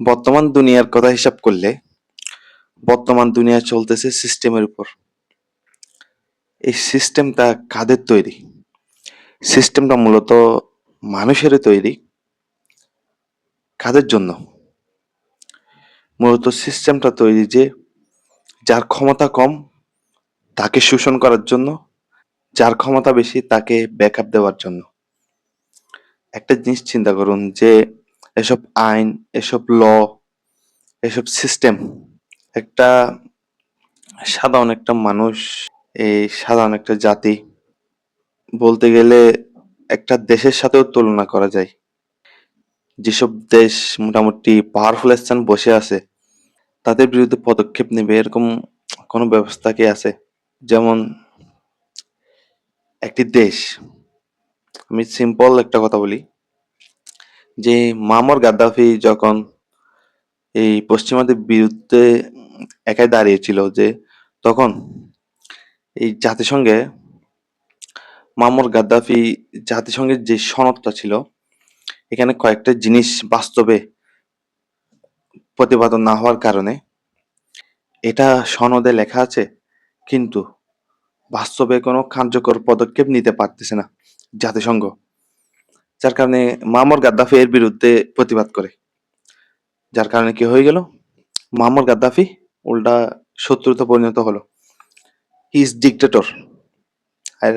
বর্তমান দুনিয়ার কথা হিসাব করলে বর্তমান দুনিয়া চলতেছে সিস্টেমের উপর। এই সিস্টেমটা কাদের তৈরি? সিস্টেমটা মূলত মানুষেরই তৈরি। কাদের জন্য? মূলত সিস্টেমটা তৈরি যে যার ক্ষমতা কম তাকে শোষণ করার জন্য, যার ক্ষমতা বেশি তাকে ব্যাকআপ দেওয়ার জন্য। একটা জিনিস চিন্তা করুন যে এসব আইন, এসব এসব সিস্টেম একটা সাধারণ একটা মানুষ, এই সাধারণ একটা জাতি বলতে গেলে একটা দেশের সাথেও তুলনা করা যায়। যেসব দেশ মোটামুটি পাওয়ারফুল স্থান বসে আছে তাদের বিরুদ্ধে পদক্ষেপ নেবে এরকম কোনো ব্যবস্থা কি আছে? যেমন একটি দেশ, আমি সিম্পল একটা কথা বলি যে মামর গাদ্দাফি যখন এই পশ্চিমাদের বিরুদ্ধে একাই দাঁড়িয়েছিল যে তখন এই জাতিসংঘে মামর গাদ্দাফি জাতিসংঘের যে সনদটা ছিল এখানে কয়েকটা জিনিস বাস্তবে প্রতিপাদন না হওয়ার কারণে এটা সনদে লেখা আছে কিন্তু বাস্তবে কোনো কার্যকর পদক্ষেপ নিতে পারতেছে না জাতিসংঘ। যার কারণে মামর গাদ্দাফি এর বিরুদ্ধে প্রতিবাদ করে। যার কারণে কি হয়ে গেল? মামর গাদ্দাফি উল্টা শত্রুতে পরিণত হলো। He is dictator.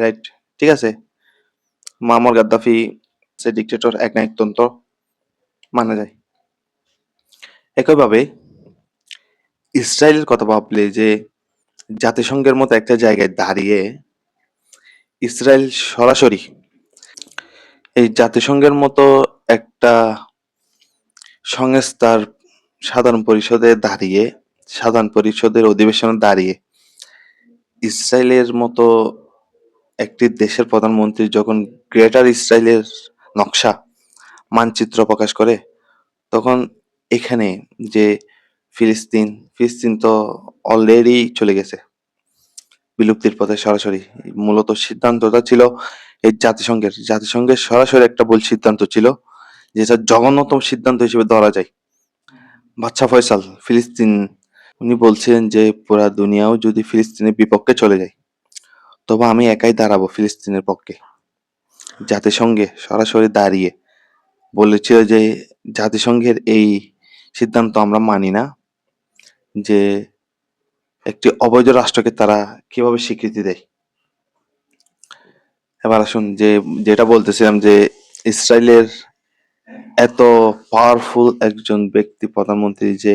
রাইট, ঠিক আছে? মামর গাদ্দাফি সে ডিক্টেটর, একনায়কতন্ত্র মানা যায়। একইভাবে ইসরায়েলের কথা ভাবলে যে জাতিসংঘের মতো একটা জায়গায় দাঁড়িয়ে ইসরায়েল সরাসরি এই জাতিসংঘের মতো একটা সংস্থার সাধারণ পরিষদে দাঁড়িয়ে, সাধারণ পরিষদের অধিবেশনে দাঁড়িয়ে ইসরায়েলের মতো একটি দেশের প্রধানমন্ত্রী যখন গ্রেটার ইসরায়েলের নকশা, মানচিত্র প্রকাশ করে, তখন এখানে যে ফিলিস্তিন, ফিলিস্তিন তো অলরেডি চলে গেছে বিলুপ্তির পথে সরাসরি। মূলত সিদ্ধান্তটা ছিল এই জাতিসংঘের সরাসরি একটা ভুল সিদ্ধান্ত ছিল, যেটা জঘন্যতম সিদ্ধান্ত হিসেবে ধরা যায়। বাদশা ফয়সাল, ফিলিস্তিন, উনি বলছিলেন যে পুরা দুনিয়াও যদি ফিলিস্তিনের বিপক্ষে চলে যায় তবে আমি একাই দাঁড়াবো ফিলিস্তিনের পক্ষে। জাতিসংঘে সরাসরি দাঁড়িয়ে বলেছিল যে জাতিসংঘের এই সিদ্ধান্ত আমরা মানি না, যে একটি অবৈধ রাষ্ট্রকে তারা কিভাবে স্বীকৃতি দেয়। এবার আসুন যে যেটা বলতেছিলাম যে ইসরায়েলের এত পাওয়ারফুল একজন ব্যক্তি প্রধানমন্ত্রী যে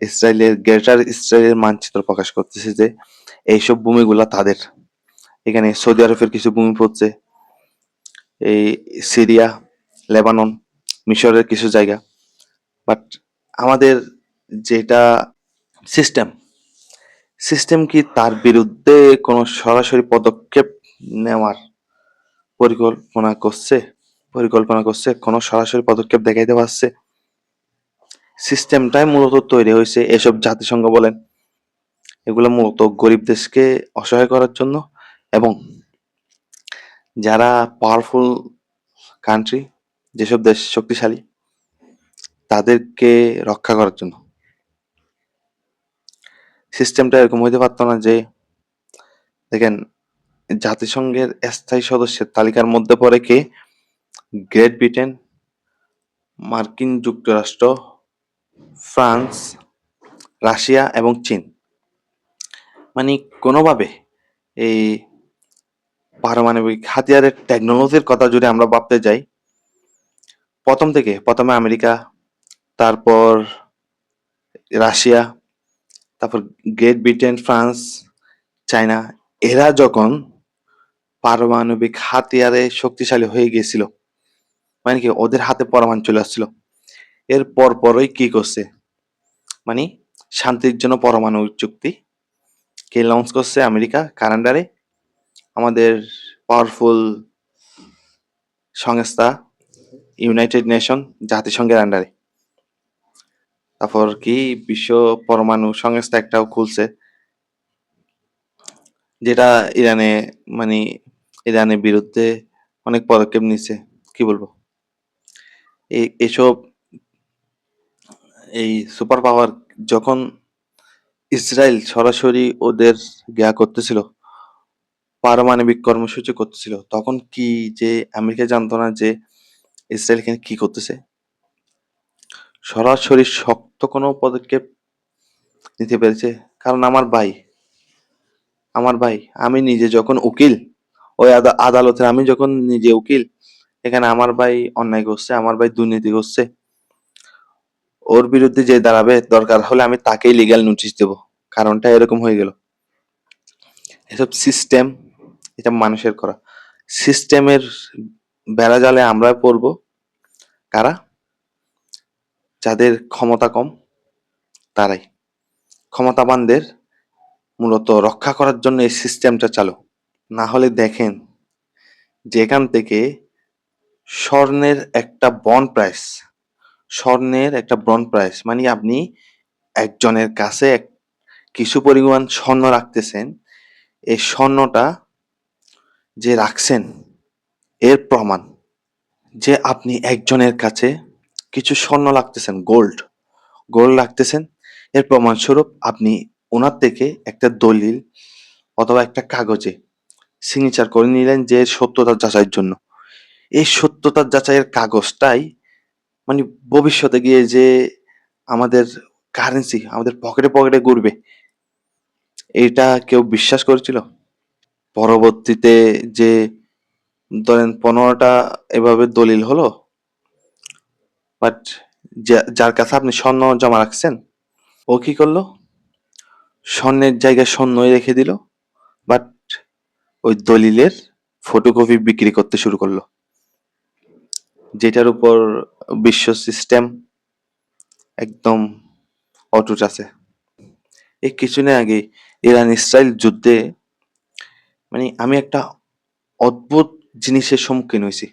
ইসরায়েলের গ্রেটার ইসরায়েলের মানচিত্র প্রকাশ করতেছে যে এইসব ভূমিগুলা তাদের। এখানে সৌদি আরবের কিছু ভূমি পড়ছে, এই সিরিয়া, লেবানন, মিশরের কিছু জায়গা। বাট আমাদের যেটা সিস্টেম, সিস্টেম কি তার বিরুদ্ধে কোনো সরাসরি পদক্ষেপ নেওয়ার পরিকল্পনা করছে? কোনো সরাসরি পদক্ষেপ দেখাইতে পারছে? সিস্টেমটাই মূলত তৈরি হয়েছে এসব জাতিসংঘ বলেন এগুলো মূলত গরিব দেশকে অসহায় করার জন্য এবং যারা পাওয়ারফুল কান্ট্রি, যেসব দেশ শক্তিশালী তাদেরকে রক্ষা করার জন্য। সিস্টেমটা এরকম হইতে পারতো না যে দেখেন জাতিসংঘের স্থায়ী সদস্যের তালিকার মধ্যে পড়ে কে? গ্রেট ব্রিটেন, মার্কিন যুক্তরাষ্ট্র, ফ্রান্স, রাশিয়া এবং চীন। মানে কোনোভাবে এই পারমাণবিক হাতিয়ারের টেকনোলজির কথা যদি আমরা ভাবতে যাই, প্রথমে আমেরিকা, তারপর রাশিয়া, তারপর গ্রেট ব্রিটেন, ফ্রান্স, চায়না, এরা যখন পারমাণবিক হাতিয়ারে শক্তিশালী হয়ে গেছিল, মানে কি ওদের হাতে পরমাণু চলে আসছিল, এর পরই কি করছে? মানে শান্তির জন্য পরমাণু চুক্তি কে লঞ্চ করছে? আমেরিকা। কার আন্ডারে? আমাদের পাওয়ারফুল সংস্থা ইউনাইটেড নেশন, জাতিসংঘের আন্ডারে। তারপর কি বিশ্ব পরমাণু সংস্থা একটাও খুলছে, যেটা ইরানে, মানে ইরানের বিরুদ্ধে অনেক পদক্ষেপ নিচ্ছে। কি বলবো, এসব এই সুপার পাওয়ার যখন ইসরায়েল সরাসরি ওদের করতেছিল, পারমাণবিক কর্মসূচি করতেছিল, তখন কি যে আমেরিকা জানতো না যে ইসরায়েল এখানে কি করতেছে? সরাসরি শক্ত কোনো পদক্ষেপ নিতে পেরেছে। কারণ আমার ভাই, আমি নিজে যখন উকিল, ওই আদালতে আমি যখন নিজে উকিল, এখানে আমার ভাই অন্যায় করছে, আমার ভাই দুর্নীতি করছে, ওর বিরুদ্ধে যে দাঁড়াবে দরকার হলে আমি তাকেই লিগ্যাল নোটিশ দেব। কারণটা এরকম হয়ে গেল। এসব সিস্টেম, এটা মানুষের করা সিস্টেমের বেড়াজালে আমরা পড়বো। কারা? যাদের ক্ষমতা কম, তারাই। ক্ষমতাবানদের মূলত রক্ষা করার জন্য এই সিস্টেমটা চালু। না হলে দেখেন, যেখান থেকে স্বর্ণের একটা বন্ড প্রাইস, স্বর্ণের একটা বন্ড প্রাইস মানে আপনি একজনের কাছে কিছু পরিমাণ স্বর্ণ রাখতেছেন, এই স্বর্ণটা যে রাখছেন এর প্রমাণ। যে আপনি একজনের কাছে কিছু স্বর্ণ রাখতেছেন, গোল্ড গোল্ড রাখতেছেন, এর প্রমাণস্বরূপ আপনি ওনার থেকে একটা দলিল অথবা একটা কাগজে সিগনেচার করে নিলেন যে সত্যতা যাচাইয়ের জন্য। এই সত্যতা যাচাইয়ের কাগজটাই মানে ভবিষ্যতে গিয়ে যে আমাদের কারেন্সি আমাদের পকেটে পকেটে ঘুরবে, এটা কেউ বিশ্বাস করেছিল? পরবর্তীতে যে ধরেন 15টা এভাবে দলিল হলো, বাট যার কাছে আপনি স্বর্ণ জমা রাখছেন, ও কি করলো? স্বর্ণের জায়গায় স্বর্ণই রেখে দিল, বাট ওই দলিলের ফটোকপি বিক্রি করতে শুরু করলো, যেটার উপর বিশ্ব সিস্টেম একদম অটুট আছে। এই কিছুদিন আগে ইরান ইসরায়েল যুদ্ধে আমি একটা অদ্ভুত জিনিসের সম্মুখীন হয়েছি।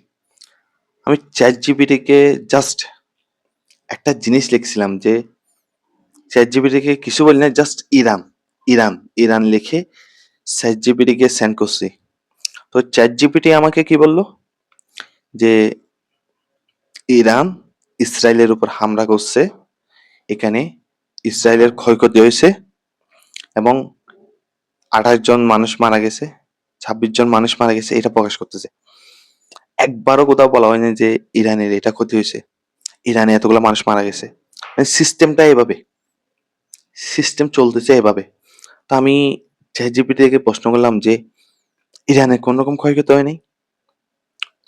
আমি চ্যাট জিপিটিকে জাস্ট একটা জিনিস লিখছিলাম যে চ্যাট জিপিটিকে কিছু বলি না, জাস্ট ইরান ইরান ইরান লিখে চ্যাট জিপিটিকে সেন্ড করছি। তো চ্যাট জিপিটি আমাকে কি বললো যে ইরান ইসরায়েলের উপর হামলা করছে, এখানে ইসরায়েলের ক্ষয়ক্ষতি হয়েছে এবং 28 জন মানুষ মারা গেছে, 26 জন মানুষ মারা গেছে, এটা প্রকাশ করতেছে। একবারও কোথাও বলা হয়নি যে ইরানের এটা ক্ষতি হয়েছে, ইরানে এতগুলো মানুষ মারা গেছে। সিস্টেমটা এভাবে, সিস্টেম চলতেছে এভাবে। তো আমি চ্যাট জিপিটি থেকে প্রশ্ন করলাম যে ইরানের কোন রকম ক্ষয়ক্ষতি হয়নি?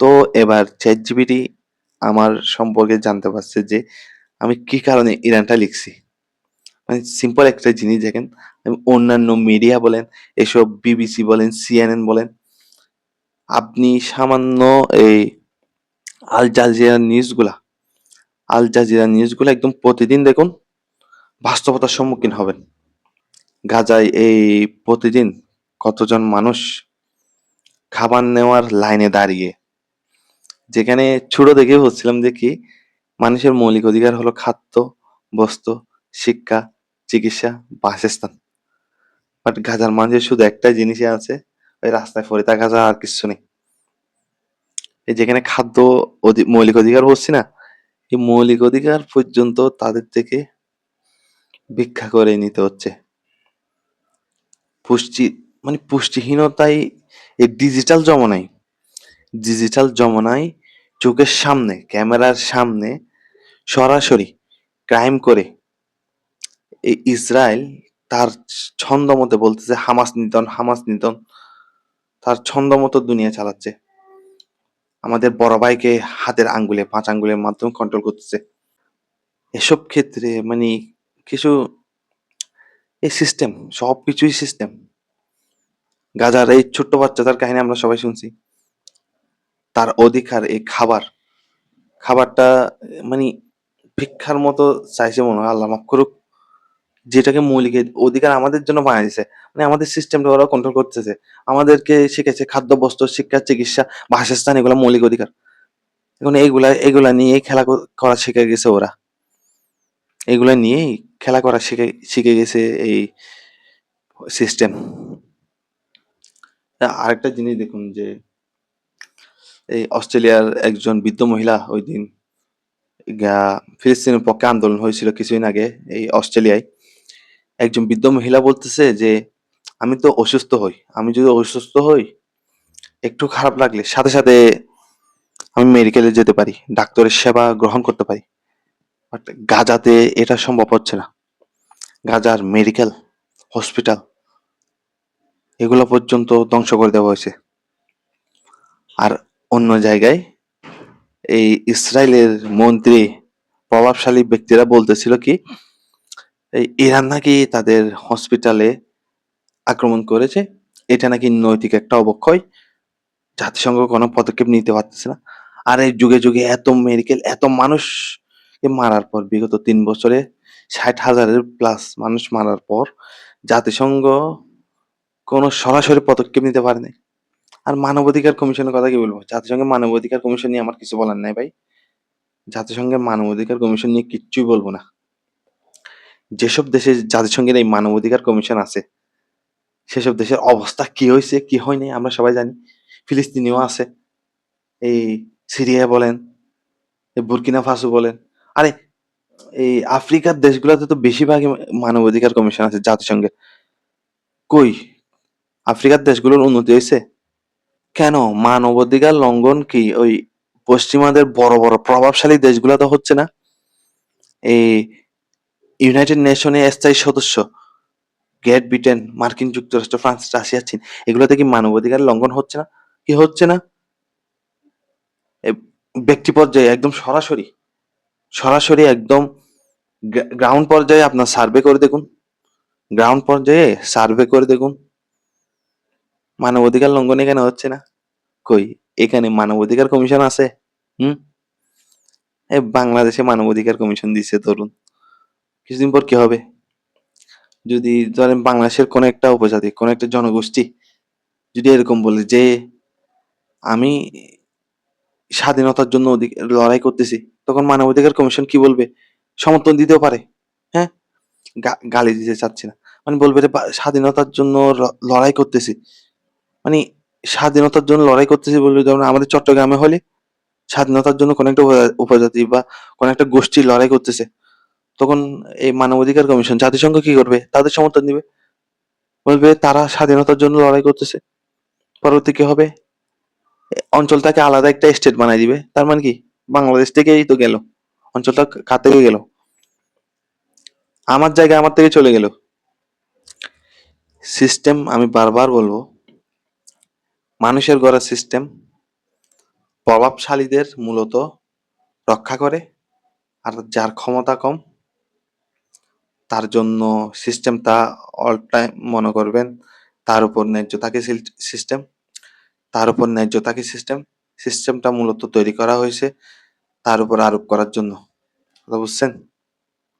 তো এবার চ্যাট জিপিটি আমার সম্পর্কে জানতে পারছে যে আমি কি কারণে ইরানটা লিখছি। সিম্পল একটা জিনিস দেখেন, অন্যান্য মিডিয়া বলেন, এসব বিবিসি বলেন, সিএনএন বলেন, আপনি সামান্য এই আল জাজিরা নিউজগুলা আল জাজিরা নিউজগুলো একদম প্রতিদিন দেখুন, বাস্তবতার সম্মুখীন হবেন। গাজায় এই প্রতিদিন কতজন মানুষ খাবার নেওয়ার লাইনে দাঁড়িয়ে, যেখানে ছোট দেখে হচ্ছিলাম যে কি মানুষের মৌলিক অধিকার হলো খাদ্য, বস্ত্র, শিক্ষা, চিকিৎসা, বাসস্থান। বাট গাজার মানুষের শুধু একটাই জিনিসই আছে, ওই রাস্তায় পড়ে থাকা ছাড়া আর কিছু নেই। এই যেখানে খাদ্য মৌলিক অধিকার বলছি না, এই মৌলিক অধিকার পর্যন্ত তাদের থেকে ভিক্ষা করে নিতে হচ্ছে। পুষ্টি পুষ্টিহীনতায় এই ডিজিটাল জমানায় চোখের সামনে ক্যামেরার সামনে সরাসরি ক্রাইম করে এই ইসরায়েল তার ছন্দ মতো বলতেছে হামাস নিধন, তার ছন্দ মতো দুনিয়া চালাচ্ছে। আমাদের বড় ভাইকে হাতের আঙ্গুলে 5 আঙ্গুলের মাধ্যমে কন্ট্রোল করতেছে। এসব ক্ষেত্রে কিছু এই সিস্টেম, সবকিছুই সিস্টেম। গাজার এই ছোট্ট বাচ্চাটার কাহিনী আমরা সবাই শুনছি। তার অধিকার এই খাবারটা মানে ভিক্ষার মতো চাইছে মনে হয়, আল্লাহ মাফ করুক। যেটাকে মৌলিক অধিকার আমাদের জন্য বানিয়ে দিছে, আমাদের সিস্টেমটা ওরা কন্ট্রোল করতেছে। আমাদেরকে শিখেছে খাদ্য, বস্ত্র, শিক্ষা, চিকিৎসা, বাসস্থান, এগুলা মৌলিক অধিকার। এখন এগুলা নিয়েই খেলা করা শিখে গেছে ওরা। এগুলা নিয়েই খেলা করা শিখে গেছে এই সিস্টেম। আরেকটা জিনিস দেখুন যে এই অস্ট্রেলিয়ার একজন বৃদ্ধ মহিলা ওই দিন ফিলিস্তিনের পক্ষে আন্দোলন হয়েছিল কিছুদিন আগে এই অস্ট্রেলিয়ায়। একজন বৃদ্ধ মহিলা বলতেছে যে, "আমি তো অসুস্থ হই। আমি যদি অসুস্থ হই, একটু খারাপ লাগলে সাথে, সাথে আমি মেডিকেলে যেতে পারি। ডাক্তারের সেবা গ্রহণ করতে পারি। বাট গাজাতে এটা সম্ভব হচ্ছে না। গাজার মেডিকেল, হসপিটাল এগুলো পর্যন্ত ধ্বংস করে দেওয়া হয়েছে। আর অন্য জায়গায় এই ইসরায়েলের মন্ত্রী, প্রভাবশালী ব্যক্তিরা বলতেছিল কি, এই ইরান নাকি তাদের হসপিটালে আক্রমণ করেছে। এটা নাকি নৈতিক একটা অবক্ষয়। জাতিসংঘ কোনো পদক্ষেপ নিতে পারতেছে না। আর এই যুগে, যুগে এত মেডিকেল, এত মানুষকে মারার পর বিগত ৩ বছরে ৬০,০০০-এর প্লাস মানুষ মারার পর জাতিসংঘ কোনো সরাসরি পদক্ষেপ নিতে পারেনি। আর মানবাধিকার কমিশনের কথা কি বলবো? জাতিসংঘের মানবাধিকার কমিশন নিয়ে আমার কিছু বলার নাই ভাই। জাতিসংঘের মানবাধিকার কমিশন নিয়ে কিচ্ছুই বলবো না। যেসব দেশে জাতিসংঘের এই মানবাধিকার কমিশন আছে, সেসব দেশের অবস্থা কি হইছে, কি হয় নাই আমরা সবাই জানি। ফিলিস্তিনিও আছে। এই সিরিয়া বলেন, এই বুর্কিনা ফাসো বলেন। আরে এই আফ্রিকার দেশগুলোতে তো বেশিরভাগই মানবাধিকার কমিশন আছে জাতিসংঘের। কই? আফ্রিকার দেশগুলোর উন্নতি হইছে? কেন? মানবাধিকার লঙ্ঘন কি ওই পশ্চিমাদের বড়, বড় প্রভাবশালী দেশগুলাতে হচ্ছে না? এই ইউনাইটেড নেশনে স্থায়ী সদস্য গ্রেট ব্রিটেন, মার্কিন যুক্তরাষ্ট্র, ফ্রান্স, রাশিয়া, চীন এগুলোতে কি মানবাধিকার লঙ্ঘন হচ্ছে না? কি হচ্ছে না? এ ব্যক্তি পর্যায়ে একদম সরাসরি, সরাসরি একদম গ্রাউন্ড পর্যায়ে আপনার সার্ভে করে দেখুন। গ্রাউন্ড পর্যায়ে সার্ভে করে দেখুন। মানবাধিকার লঙ্ঘন এখানে হচ্ছে না। কই? এখানে মানবাধিকার কমিশন আছে? হুম? বাংলাদেশে মানবাধিকার কমিশন দিছে ধরুন। কিছুদিন পর কি হবে? যদি ধরেন বাংলাদেশের কোনো একটা উপজাতি, কোনো একটা জনগোষ্ঠী যদি এরকম বলে যে আমি স্বাধীনতার জন্য লড়াই করতেছি, তখন মানবাধিকার কমিশন কি বলবে? সমর্থন দিতেও পারে। হ্যাঁ? গালি দিতে চাচ্ছি না। মানে বলবে যে স্বাধীনতার জন্য লড়াই করতেছি। মানে স্বাধীনতার জন্য লড়াই করতেছি বললে যেমন আমাদের চট্টগ্রামে হলে স্বাধীনতার জন্য কোনো একটা উপজাতি বা কোনো একটা গোষ্ঠী লড়াই করতেছে। তখন এই মানবাধিকার কমিশন জাতিসংঘ কি করবে? তাদের সমর্থন দিবে। বলবে তারা স্বাধীনতার জন্য লড়াই করতেছে। পরবর্তী কি হবে? অঞ্চলটাকে আলাদা একটা স্টেট বানাই দিবে। তার মানে কি? বাংলাদেশ থেকেই তো গেল। অঞ্চলটা কার থেকে গেল? আমার জায়গায় আমার থেকে চলে গেল। সিস্টেম আমি বারবার বলবো, মানুষের গড়া সিস্টেম প্রভাবশালীদের মূলত রক্ষা করে। আর যার ক্ষমতা কম তার জন্য সিস্টেমটা অল টাইম মনে করবেন তার উপর ন্যায্য থাকে সিস্টেম। তার উপর ন্যায্য থাকে সিস্টেম। সিস্টেমটা মূলত তৈরি করা হয়েছে তার উপর আরোপ করার জন্য। কথা বুঝছেন?